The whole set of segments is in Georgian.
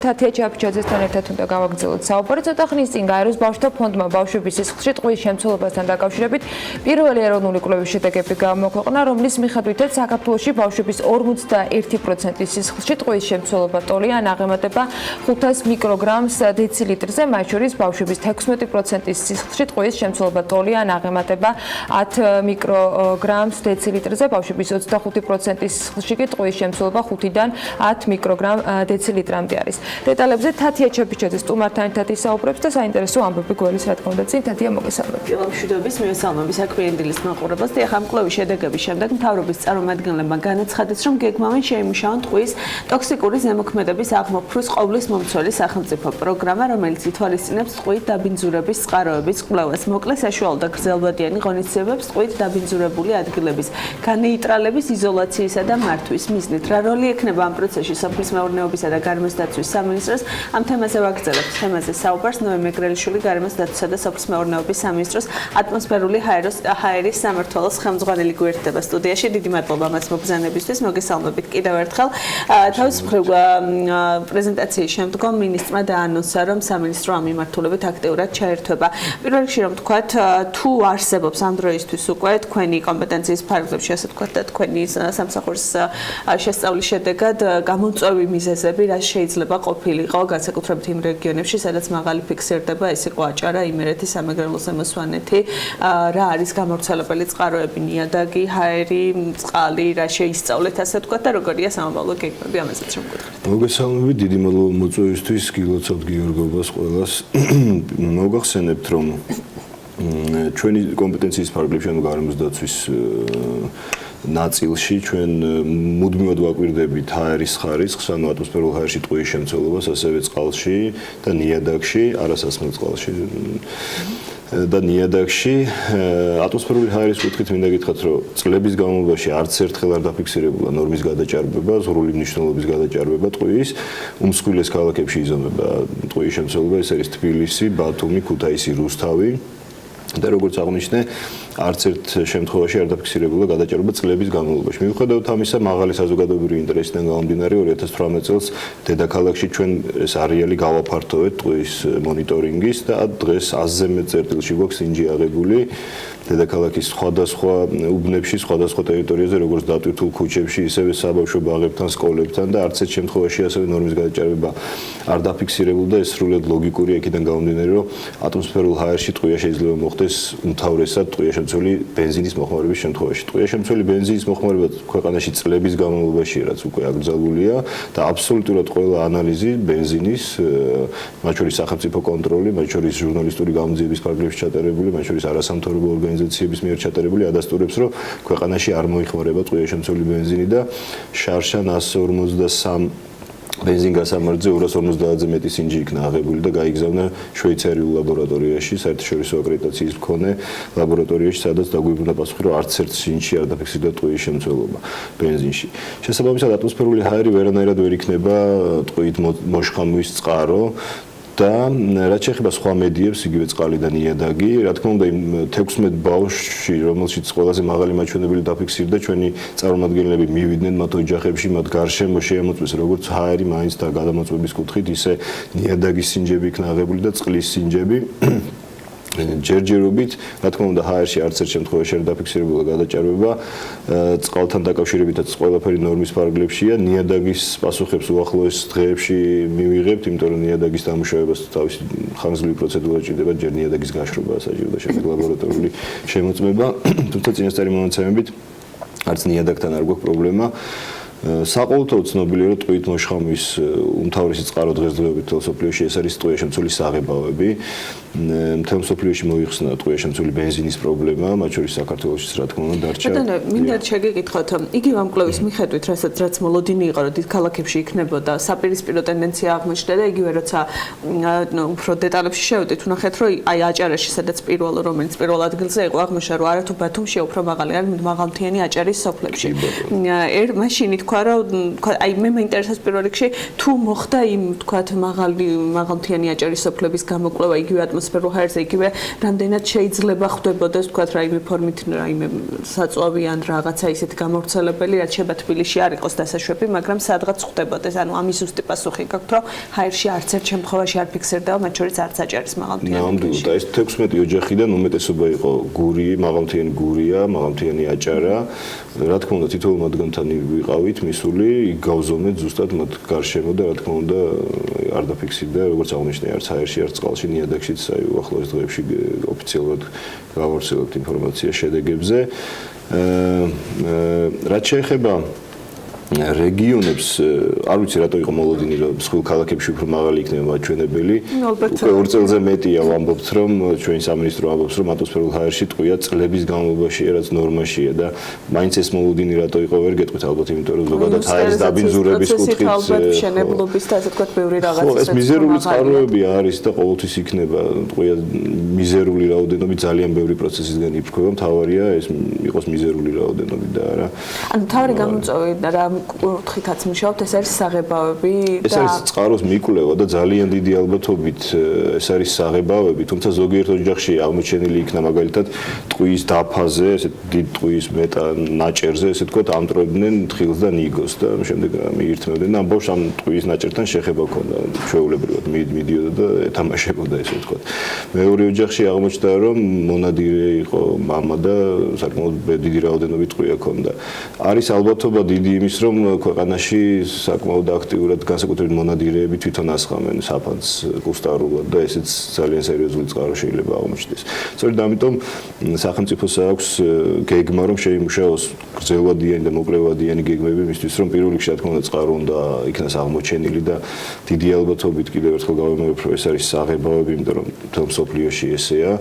თათია ჩაფიჩაძესთან ერთად უნდა გავაგრძელოთ საუბარი. ცოტა ხნის წინ გაეროს ბავშვთა ფონდმა ბავშვების სისხლში ტყვიის შემცველობასთან დაკავშირებით პირველი ეროვნული კვლევის შედეგები გამოაქვეყნა, რომლის მიხედვითაც საქართველოში ბავშვების 51% სისხლში ტყვიის შემცველობა ტოლია ან აღემატება 500 მიკროგრამს დეცილიტრზე, მათ შორის ბავშვების 16% სისხლში ტყვიის შემცველობა ტოლია ან აღემატება 10 მიკროგრამს დეცილიტრზე, ბავშვების 25% სისხლში კი ტყვიის შემცველობა 5-დან 10 მიკროგრამ დეცilitrამდე არის. დეტალებზე თათია ჩაფიჩაძე სტუმართან ერთად ისაუბრებს და საინტერესო ამბები გველის რა თქმა უნდა წინ თათია მოგესალმებით. მშვიდობის მივესალმები საქმიანი დილის მაყურებელს და ახლა კვლევის შედეგების შემდეგ მთავრობის წარმომადგენლებმა განაცხადეს, რომ გეგმავენ შეიმუშაონ ტყვიის ტოქსიკური ზემოქმედების აღმოფხვრვის ყოვლის მომცველი სახელმწიფო პროგრამა, რომელიც ითვალისწინებს ტყვით დაბინძურების წყაროების კვლევას. მოკლე საშუალო და გრძელვადიანი ღონისძიებებს ტყვით დაბინძურებული ადგილების განეიტრალების, იზოლაციისა და მართვის მიზნით. რა როლი ექნება ამ პროცესში სოფლის მეურნეობისა და გარემოს დაცვის სამინისტროს? ამ თემაზე ვაგრძელებთ თემაზე საუბარს ნოე მეგრელიშვილი, გარემოს დაცვისა და სოფლის მეურნეობის სამინისტროს ატმოსფერული ჰაერის სამმართველოს ხელმძღვანელი გვერდება სტუდიაში. დიდი მადლობა მას მოგზაურობისთვის. მოგესალმებით კიდევ ერთხელ. თავისუფლ პრეზენტაციის შემდგომ მინისტრმა დაანონსა, რომ სამინისტრო ამ მიმართულებით აქტიურად ჩაერთვება. პირველ რიგში რომ თქვათ, თუ არსებობს ამ დროისთვის უკვე თქვენი კომპეტენციის ფარგლებში, ასე თქვათ, და თქვენი სამსახურის შესწავლის შედეგად გამოწვევი მიზეზები, რა შეიძლება ყოფილიყო, განსაკუთრებით იმ რეგიონებში, სადაც მაღალი ფიქსირდება, ეს იყო აჭარა, იმერეთი, სამეგრელო ზემოსვანეთი, რა არის გამავრცელებელი წყაროები, ნიადაგი, ჰაერი, წყალი, რა შეისწავლეთ, ასე თქვათ, და როგორია სამომავლო გეგმები, ამასაც რომ გითხრათ. მოგესალმებით, დიდი მადლობა მოწვევისთვის, გილოცავთ გიორგობას ყველას. მოგახსენებთ, რომ ჩვენი კომპეტენციის ფარგლებში, ანუ გარემოს დაცვის ნაწილში ჩვენ მუდმივად ვაკვირდებით ჰაერის ხარისხს, ანუ ატმოსფერულ ჰაერში ტყვიის შემცველობას, ასევე წყალში და ნიადაგში, არასასმელ წყალში და ნიადაგში. ატმოსფერული ჰაერის კუთხით მინდა გითხრათ, რომ წლების განმავლობაში არც ერთხელ არ დაფიქსირებულა ნორმის გადაჭარბება, ზღვრული მნიშვნელობის გადაჭარბება ტყვიის. უმსხვილეს ქალაქებში იზომება ტყვიის შემცველობა, ეს არის თბილისი, ბათუმი, ქუთაისი, რუსთავი. და როგორც აღნიშნე, არც ერთ შემთხვევაში არ დაფიქსირებულა გადაჭარბება წლების განმავლობაში. მიუხედავად ამისა, მაღალი საზოგადოებრივი ინტერესიდან გამომდინარე 2018 წელს დედაქალაქში ჩვენ ეს არეალი გავაფართოვეთ ტყვიის მონიტორინგის და დღეს 100-ზე მეტ წერტილში გვაქვს ინჯი აღებული დედაქალაქის სხვადასხვა უბნებში, სხვადასხვა ტერიტორიაზე, როგორც დატვირთულ ქუჩებში, ისევე საბავშვო ბაღებთან, სკოლებთან და არც ერთ შემთხვევაში ასევე ნორმის გადაჭარბება არ დაფიქსირებულა. ეს სრულად ლოგიკური აქედან გამომდინარე, რომ ატმოსფერულ ჰაერში ტყვია შეიძლება მოხდეს უმთავრესად ტყვია შემცველი ბენზინის მოხმარების შემთხვევაში. ტყვია შემცველი ბენზინის მოხმარება ქვეყანაში წლების განმავლობაში რაც უკვე აკრძალულია და აბსოლუტურად ყველა ანალიზი ბენზინის, მათ შორის სახელმწიფო კონტროლი, მათ შორის ჟურნალისტური გამოძიების ფარგლებში ჩატარებული, მათ შორის არასამთავრობო ორგანიზაციების მიერ ჩატარებული ადასტურებს, რომ ქვეყანაში არ მოიხმარება ტყვია შემცველი ბენზინი და შარშან 153 ბენზინგასამართზე 250-ზე მეტი სინჯი იქნა აღებული და გაიგზავნა შვეიცარიულ ლაბორატორიაში, საერთაშორისო აკრედიტაციის მქონე ლაბორატორიაში, სადაც დაგვიბრუნდა პასუხი, რომ არც ერთ სინჯში არ დაფიქსირდა ტყვიის შემცველობა ბენზინში. შესაბამისად, ატმოსფერული ჰაერი ვერანაირად ვერ იქნება ტყვით მოშხამვის წყარო. და რაც შეეხება სხვა მედიებს, იგივე წყალი და ნიადაგი, რა თქმა უნდა, იმ 16 ბავშვში, რომელშიც ყველაზე მაღალი მაჩვენებელი დაფიქსირდა, ჩვენი წარმომადგენლები მივიდნენ მათ ოჯახებში, მათ გარშემო შეამოწმეს როგორც ჰაერი, მაინც და გადამოწმების კუთხით, ისე ნიადაგის სინჯები იქნა აღებული და წყლის სინჯები. ჯერჯერობით, რა თქმა უნდა, ჰაერში არც ერთ შემთხვევაში არ დაფიქსირებულა გადაჭარბება, წყალთან დაკავშირებითაც ყველაფერი ნორმის ფარგლებშია, ნიადაგის პასუხებს უახლოეს დღეებში მივიღებთ, იმიტომ რომ ნიადაგის დამუშავებას თავისი ხანგრძლივი პროცედურა ჭირდება, ჯერ ნიადაგის გაშრობაა საჭირო და შემდეგ ლაბორატორიული შემოწმება, თუმცა წინასწარი მონაცემებით არც ნიადაგთან არ გვაქვს პრობლემა. საყოველთაოდ ცნობილია, რომ ტყვით მოშხამვის უმთავრესი წყარო დღესდღეობით მთელ მსოფლიოში ეს არის ტყვია შემცველი საღებავები. მთელ მსოფლიოში მოიხსნა ტყვია შემცველი ბენზინის პრობლემა, მათ შორის საქართველოშიც რა თქმა უნდა დარჩა. მინდა შეგეკითხოთ, იგივე ამ კვლევის მიხედვით, რაც მოლოდინი იყო, რომ დიდ ქალაქებში იქნებოდა საპირისპირო ტენდენცია აღმოჩნდა და იგივე როცა უფრო დეტალებში შევიდეთ, ვნახეთ, რომ აი აჭარაში, სადაც რომელიც პირველ ადგილზე იყო, აღმოჩნდა, რომ არათუ ბათუმში უფრო მაღალი არის მაღალმთიანი აჭარის სოფლებში. მაშინ თქვა, რომ აი მე მეინტერესებს პირველ რიგში, თუ მოხდა იმ თქვათ მაღალმთიანი აჭარის სოფლების გამოკვლევა იგივე ატმოსფეროს ატმოსფერულ ჰაერზე იგივე რამდენად შეიძლება ხდებოდეს თქვათ რაიმე ფორმით რაიმე საწვავი ან რაღაცა ისეთი გამავრცელებელი რაც შეიძლება თბილისში არ იყოს დასაშვები, მაგრამ სადღაც ხდებოდეს. ანუ ამის ზუსტი პასუხი გაქვთ, რომ ჰაერში არც ერთ შემთხვევაში არ ფიქსირდება, მათ შორის არც აჭარის მაღალმთიანი. ნამდვილად, ეს 16 ოჯახიდან უმეტესობა იყო გური, მაღალმთიანი გურია, მაღალმთიანი აჭარა. რა თქმა უნდა, თითოეულ მათგანთან ვიყავით მისული, გავზომეთ ზუსტად მათ გარშემო და რა თქმა უნდა არ დაფიქსირდა, როგორც აღნიშნე, არც ჰაერში, არც წყალში, ნიადაგშიც, აი უახლოეს დღეებში ოფიციალურად გავავრცელებთ ინფორმაცია შედეგებზე. რაც შეეხება რეგიონებს, არ ვიცი რატო იყო მოლოდინი, რომ სხვა ქალაქებში უფრო მაღალი იქნება მაჩვენებელი. უკვე 2 წელზე მეტია ვამბობთ, რომ ჩვენი სამინისტრო ამბობს, რომ ატმოსფერულ ჰაერში ტყვია წლების განმავლობაშია, რაც ნორმაშია და მაინც ეს მოლოდინი რატო იყო ვერ გეტყვით, ალბათ იმიტომ რომ ზოგადად ჰაერის დაბინძურების კუთხით მშენებლობის და ასე თქვათ ბევრი რაღაცა. ეს მიზერული წყაროები არის და ყოველთვის იქნება ტყვია მიზერული რაოდენობით ძალიან ბევრი პროცესისგან იფრქვება, მთავარია ეს იყოს მიზერული რაოდენობით და არა. ანუ თავი გამოწვევი რა კუთხითაც მუშაობთ, ეს არის საღებავები და ეს არის წყაროს მიკვლევა და ძალიან დიდი ალბათობით ეს არის საღებავები, თუმცა ზოგიერთ ოჯახში აღმოჩენილი იქნა მაგალითად ტყვიის დაფაზე, ესე დიდ ტყვიის მეტა ნაჭერზე, ესე თქვა ამტროებდნენ თხილს და ნიგოს და შემდეგ მიირთმევდნენ და ამ ბავშვს ამ ტყვიის ნაჭერთან შეხება ჰქონდა, ჩვეულებრივად მიდიოდა და ეთამაშებოდა ესე თქვა. მეორე ოჯახში აღმოჩნდა რომ მონადირე იყო მამა და საკმაოდ დიდი რაოდენობით ტყვია ჰქონდა. არის ალბათობა დიდი იმის რომ ქვეყანაში საკმაოდ აქტიურად განსაკუთრებით მონადირეები თვითონ ასხამენ საფანს კუსტარულად და ესეც ძალიან სერიოზული წყარო შეიძლება აღმოჩნდეს. სწორედ ამიტომ სახელმწიფოს აქვს გეგმა რომ შეიმუშაოს გრძელვადიანი და მოკლევადიანი გეგმები მისთვის რომ პირველ რიგში რა თქმა უნდა წყარო უნდა იქნას აღმოჩენილი და დიდი ალბათობით კიდევ ერთხელ გავიმეორებ რომ ეს არის საღებავები, იმიტომ რომ მთელ მსოფლიოში ესეა.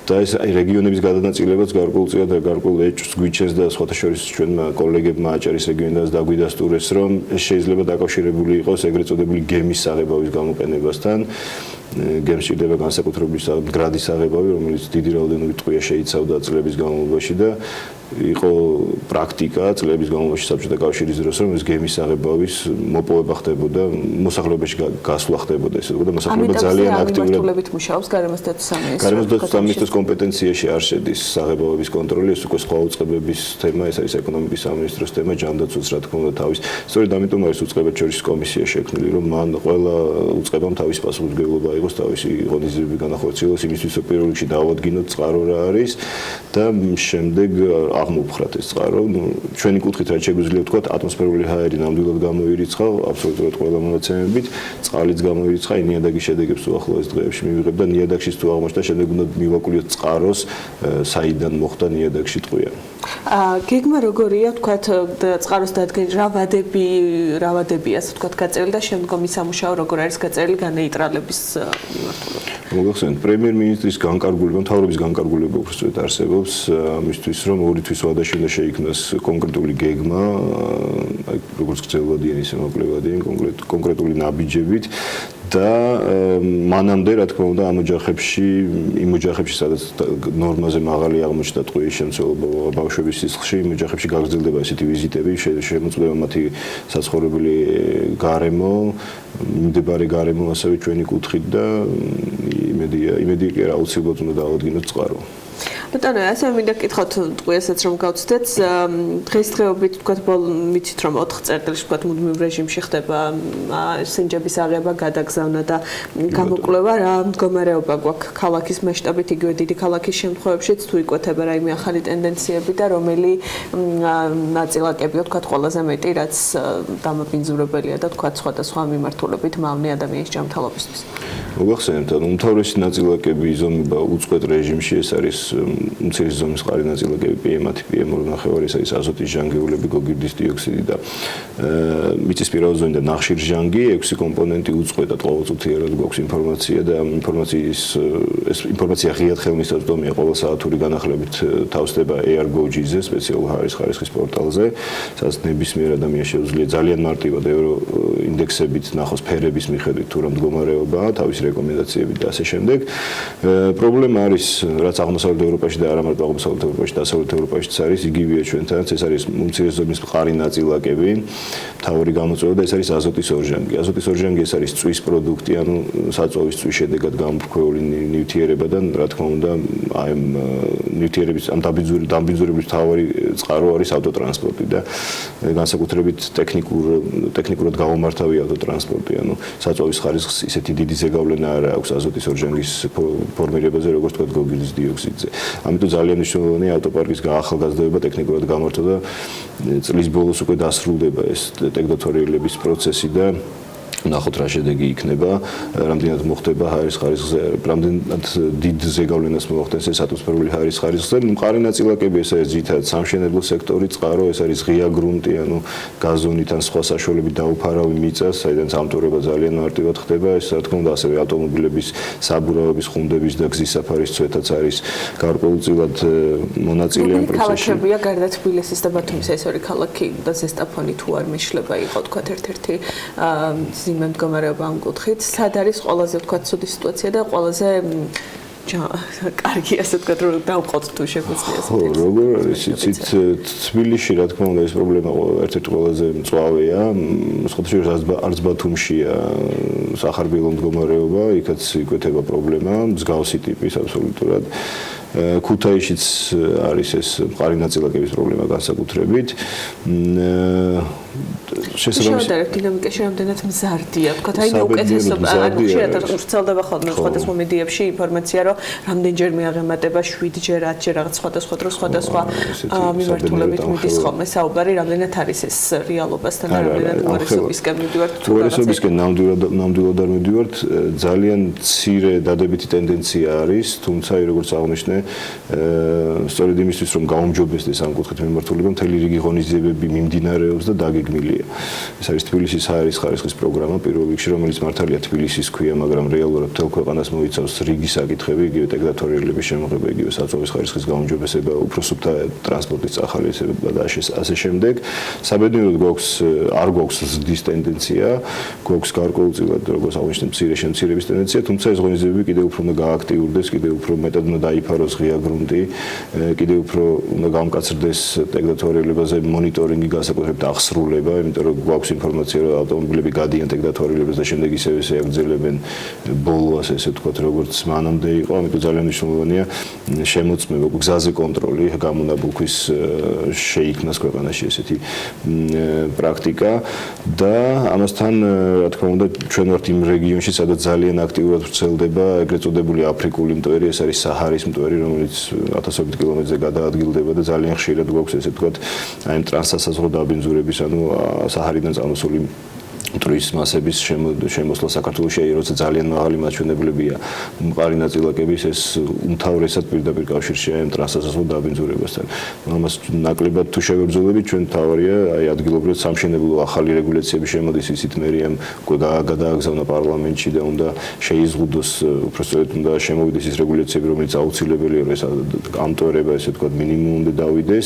და ეს რეგიონების გადანაწილებაც გარკვეულწილად და გარკვეულ ეჭვს გვიჩენს და სხვათა შორის ჩვენმა კოლეგებმა აჭარის რეგიონიდან დაგვიდასტურეს რომ ეს შეიძლება დაკავშირებული იყოს ეგრეთ წოდებული გემის საღებავის გამოყენებასთან. გემს ჭირდება განსაკუთრებული გრადის საღებავი, რომელიც დიდი რაოდენობით ტყვია შეიცავდა წლების განმავლობაში და იყო პრაქტიკა წლების განმავლობაში საბჭოთა კავშირის დროს რომ ეს გემის საღებავის მოპოვება ხდებოდა, მოსახლეობაში გასვლა ხდებოდა ესე და მოსახლეობა ძალიან აქტიურად მუშაობს გარემოს დაცვის გარემოს დაცვის სამინისტროს კომპეტენციაში არ შედის საღებავების კონტროლი, ეს უკვე სხვა უწყებების თემა, ეს არის ეკონომიკის სამინისტროს თემა, ჯანდაცვის რა თქმა უნდა თავის. სწორედ ამიტომ არის უწყებად შორის კომისია შექმნილი, რომ მან ყველა უწყებამ თავის პასუხისმგებლობა იყოს, თავისი ღონისძიებები განახორციელოს იმისთვის, რომ პირველ რიგში დავადგინოთ წყარო რა არის და შემდეგ აღმოფხრათ ეს წყარო. ჩვენი კუთხით რაც შეგვიძლია ვთქვათ, ატმოსფერული ჰაერი ნამდვილად გამოირიცხა, აბსოლუტურად ყველა მონაცემებით, წყალიც გამოირიცხა, ნიადაგის შედეგებს უახლოეს დღეებში მივიღებ და ნიადაგშიც თუ აღმოჩნდა, შემდეგ უნდა მივაკვლიოთ წყაროს, საიდან მოხდა ნიადაგში ტყვია. გეგმა როგორია, ვთქვათ, წყაროს დადგენა, რა ვადებია, ასე ვთქვათ, გაწერილი და შემდგომი სამუშაო როგორ არის გაწერილი განეიტრალების მიმართულებით. მოგახსენეთ, პრემიერ-მინისტრის განკარგულება, მთავრობის განკარგულება უბრალოდ არსებობს ამისთვის, რომ 2 თვის ვადაში უნდა შეიქმნას კონკრეტული გეგმა, აი როგორც გრძელვადიანი, ისე მოკლევადიანი, კონკრეტული ნაბიჯებით და მანამდე რა თქმა უნდა ამ ოჯახებში სადაც ნორმაზე მაღალი აღმოჩნდა ტყვიის შემცველობა ბავშვების სისხლში, იმ ოჯახებში გაგრძელდება ესეთი ვიზიტები, შემოწმდება მათი საცხოვრებელი გარემო, მიმდებარე გარემო ასევე ჩვენი კუთხით და იმედია კი აუცილებლად უნდა დავადგინოთ წყარო. ბატონო, ასე მინდა გკითხოთ ტყვიასაც რომ გავცდეთ, დღესდღეობით თქვათ მიცით რომ 4 წერტილში თქვათ მუდმივ რეჟიმში ხდება სინჯების აღება, გადაგზავნა და გამოკვლევა, რა მდგომარეობა გვაქვს ქალაქის მასშტაბით, იგივე დიდი ქალაქის შემთხვევებშიც თუ იკვეთება რაიმე ახალი ტენდენციები და რომელი ნაწილაკებია თქვათ ყველაზე მეტი, რაც დამაბინძურებელია და თქვათ სხვადასხვა მიმართულებით მავნე ადამიანის ჯანმრთელობისთვის. მოგახსენებთ, ანუ უმთავრესი ნაწილაკები იზომება უწყვეტ რეჟიმში, ეს არის მცირე ზომის მყარი ნაწილაკები PM10, PM2.5, ეს არის აზოტის ჟანგეულები, გოგირდის დიოქსიდი და მიწისპირა ოზონი და ნახშირჟანგი, 6 კომპონენტი უწყვეტად ყოველწუთიერად გვაქვს ინფორმაცია და ეს ინფორმაცია ღიად ხელმისაწვდომია ყოველ საათური განახლებით თავსდება AirGo-ზე, სპეციალურ ჰაერის ხარისხის პორტალზე, სადაც ნებისმიერ ადამიანს შეუძლია ძალიან მარტივად ევროინდექსებით ნახოს ფერების მიხედვით თუ რა მდგომარეობაა, თავისი რეკომენდაციებით და ასე შემდეგ. პრობლემა არის, რაც აღმოსავლეთ ევროპაში და არა მარტო აღმოსავლეთ ევროპაში, დასავლეთ ევროპაშიც არის, იგივეა ჩვენთანაც, ეს არის უმცირეს ზომის მყარი ნაწილაკები, მთავარი გამოწვევა და ეს არის აზოტის ორჟანგი. აზოტის ორჟანგი ეს არის წვის პროდუქტი, ანუ საწვავის წვის შედეგად გამოფრქვეული ნივთიერებიდან, რა თქმა უნდა, აი ამ ნივთიერების ამ დამბინძურების მთავარი წყარო არის ავტოტრანსპორტი და განსაკუთრებით ტექნიკურად გამომართავი ავტოტრანსპორტი, ანუ საწვავის ხარისხს ისეთი დიდი ზეგავლენა არ აქვს აზოტის ორჟანგის ფორმირებაზე, როგორც თქვა გოგირდის დიოქსიდზე. ამიტომ ძალიან მნიშვნელოვანია ავტოპარკის გაახალგაზრდობა, ტექნიკურად გამართვა და წლის ბოლოს უკვე დასრულდება ეს ტექნოთორიელების პროცესი და ნახოთ რა შედეგი იქნება, რამდენად მოხდება ჰაერის ხარისხზე, რამდენად დიდ ზეგავლენას მოახდენს ეს ატმოსფერული ჰაერის ხარისხზე. მყარი ნაწილაკები ეს არის ძირითადად სამშენებლო სექტორი, წყარო, ეს არის ღია გრუნტი, ანუ გაზონით ან სხვა საშუალებით დაუფარავი მიწა, საიდანაც ამტვრება ძალიან მარტივად ხდება. ეს რა თქმა უნდა ასევე ავტომობილების საბურავების, ხუნდების და გზის საფარის წვეთაც არის გარკვეულწილად მონაწილე ამ პროცესში. ქალაქებია გარდა თბილისის და ბათუმის ეს ორი ქალაქი და ზესტაფონი თუ არ მიშლება იყო თქვა ერთ-ერთი მდგომარეობა ამ კუთხით, სად არის ყველაზე თქვა ცუდი სიტუაცია და ყველაზე კარგი ასე თქვა რომ დავყოთ თუ შეგვიძლია ეს. ხო, როგორ არის იცით თბილისში რა თქმა უნდა ეს პრობლემა ერთ-ერთი ყველაზე მწვავეა, სხვადასხვა არც ბათუმშია სახარბიელო მდგომარეობა, იქაც იკვეთება პრობლემა, მსგავსი ტიპის აბსოლუტურად. ქუთაისშიც არის ეს მყარი ნაწილაკების პრობლემა განსაკუთრებით. შესაბამისად დინამიკაში რამდენად მზარდია, თქვა აი უკეთესობა, ანუ შეიძლება ვრცელდება ხოლმე სხვადასხვა მედიებში ინფორმაცია, რომ რამდენჯერმე აღემატება 7-ჯერ, 10-ჯერ რაღაც სხვადასხვა დროს სხვადასხვა მიმართულებით მიდის ხოლმე საუბარი, რამდენად არის ეს რეალობასთან, რამდენად უარესობისკენ მივდივართ თუ უარესობისკენ ნამდვილად არ მივდივართ, ძალიან მცირე დადებითი ტენდენცია არის, თუმცა როგორც აღნიშნე, სწორედ იმისთვის რომ გაუმჯობესდეს ამ კუთხით მიმართულება, მთელი რიგი ღონისძიებები მიმდინარეობს და დაგეგმილია. ეს არის თბილისის ჰაერის ხარისხის პროგრამა პირველ რიგში, რომელიც მართალია თბილისის ქვია, მაგრამ რეალურად მთელ ქვეყანას მოიცავს რიგი საკითხები, იგივე ტექნოთორიელების შემოღება, იგივე საწვავის ხარისხის გაუმჯობესება, უფრო სუფთა ტრანსპორტის წახალისება და ასე შემდეგ. საბედნიეროდ არ გვაქვს ზრდის ტენდენცია, გვაქვს გარკვეულწილად როგორც აღნიშნე მცირე შემცირების ტენდენცია, თუმცა ეს ღონისძიებები კიდევ უფრო უნდა გააქტიურდეს, კიდევ უფრო მეტად უნდა დაიფაროს ღია გრუნტი, კიდევ უფრო უნდა გამკაცრდეს ტექნოთორიელებაზე მონიტორინგი, განსაკუთრებით აღსრულება, იმიტომ რომ გვაქვს ინფორმაცია, რომ ავტომობილები გადიან ტექნოთორიელებს და შემდეგ ისევ ეაგრძელებენ ბოლო, ასე ვთქვათ, როგორც მანამდე იყო, ამიტომ ძალიან მნიშვნელოვანია შემოწმება, გზაზე კონტროლი, გამონაბოლქვის შეიქმნას ქვეყანაში ესეთი პრაქტიკა და ამასთან, რა თქმა უნდა, ჩვენ ვართ იმ რეგიონში, სადაც ძალიან აქტიურად ვრცელდება ეგრეთ წოდებული აფრიკული მტვერი, ეს არის საჰარის მტვერი, რომელიც 1000 კილომეტრზე გადაადგილდება და ძალიან ხშირად გვაქვს ესე ვთქვათ, აი ამ ტრანსსასაზღვრო დაბინძურების, ანუ საჰარიდან წამოსული მტვრის მასების შემოსვლა საქართველოში, როცა ძალიან მაღალი მაჩვენებლებია მყარი ნაწილაკების, ეს უმთავრესად პირდაპირ კავშირშია ამ ტრანსსასაზღვრო დაბინძურებასთან. ამას ნაკლებად თუ შევებრძოლებით, ჩვენ თავარია აი ადგილობრივად სამშენებლო ახალი რეგულაციები შემოდის, ისიც მერიამ უკვე გადააგზავნა პარლამენტში და უნდა შეიზღუდოს, უბრალოდ უნდა შემოვიდეს ის რეგულაციები, რომელიც აუცილებელია, რომ ეს ამტვერება, ესე ვთქვათ, მინიმუმამდე დავიდეს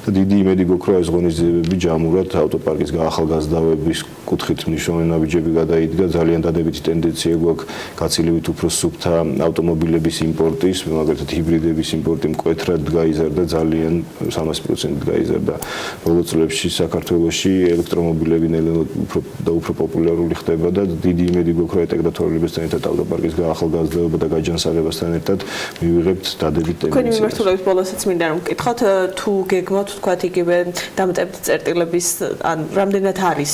და დიდი იმედი გვაქვს, რომ ეს ღონისძიებები ჯამურად ავტოპარკის გაახალგაზრდავების კუთხით მნიშვნელოვანი ნაბიჯები გადაიდგა, ძალიან დადებითი ტენდენცია გვაქვს გაცილებით უფრო სუფთა ავტომობილების იმპორტის, მაგალითად ჰიბრიდების იმპორტი მკვეთრად გაიზარდა, ძალიან 300% გაიზარდა. ბოლო წლებში საქართველოში ელექტრომობილები უფრო პოპულარული ხდება და დიდი იმედი გვაქვს, რომ ტექნოთორიელებთან ერთად ავტოპარკის გაახალგაზრდობა და გაჯანსაღებასთან ერთად მივიღებთ დადებითი ტენდენციას. თქვენი მიმართულების ბოლოსაც მინდა რომ ვკითხოთ, თუ გეგმავთ თქვათ იგივე დამტებითი წერტილების, ან რამდენად არის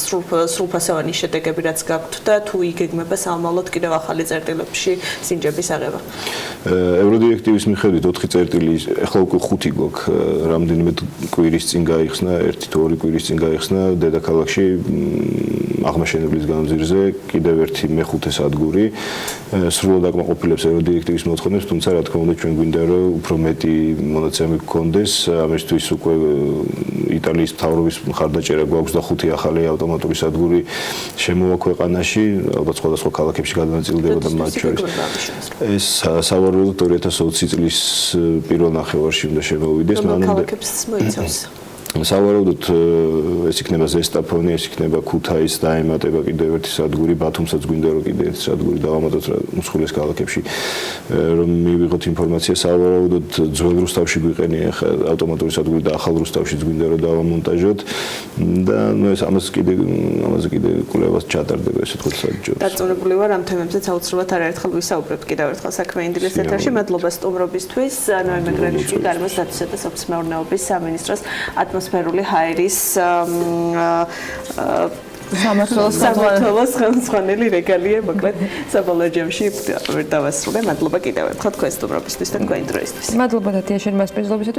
სრულფასოვანი შედეგები რაც გაქვთ და თუ იგეგმება სამალოთ კიდევ ახალი წერტილებში სინჯების აღება. ევროდირექტივის მიხედვით 4 წერტილი, ახლა უკვე 5 გვაქვს, რამდენიმე კვირის წინ გაიხსნა, 1-2 კვირის წინ გაიხსნა დედაქალაქში აღმაშენებლის განძირზე კიდევ ერთი მეხუთე სადგური სრულად აკმაყოფილებს ევროდირექტივის მოთხოვნებს, თუმცა რა თქმა უნდა ჩვენ გვინდა რომ უფრო მეტი მონაცემები გქონდეს, ამისთვის უკვე იტალიის მთავრობის მხარდაჭერა გვაქვს და 5 ახალი ავტომატური სადგური შემოაქვეყანაში, ალბათ სხვადასხვა ქალაქებში გადანაწილდება და მათ შორის ეს სავარაუდოდ 2020 წლის პირველ ნახევარში უნდა შემოვიდეს. მანამდე ქალაქებს მოიცავს. სავარაუდოდ ეს იქნება ზესტაფონი, ეს იქნება ქუთაის დაემატება კიდევ ერთი სადგური, ბათუმსაც გვინდა რომ კიდევ ერთი სადგური დავამატოთ მსხვილეს ქალაქებში რომ მივიღოთ ინფორმაცია სავარაუდოდ ძველ რუსთავში გვიყენია ხა ავტომატური სადგური და ახალ რუსთავშიც გვინდა რომ დავამონტაჟოთ და ნუ ეს ამაზე კიდე კვლევას ჩატარდება ესე თქო საჯარო. დაწუნებული ვარ ამ თემებზეც აუცილებლად არაერთხელ ვისაუბრებთ კიდევ ერთხელ საქმე ინდილის ეთერში. მადლობა სტუმრობისთვის. ნოემ მეგრელიჩი გარემოს დაცვისა და სოფლის მეურნეობის სამინისტროს ატმოსფერული ჰაერის სამართლოს ხელმძღვანელი რეგალია მოკლედ საბოლოო ჯამში დავასრულე. მადლობა კიდევ ერთხელ თქვენ სტუმრობისთვის და თქვენი დროისთვის. მადლობა თათია შენ მასპინძლობისათვის.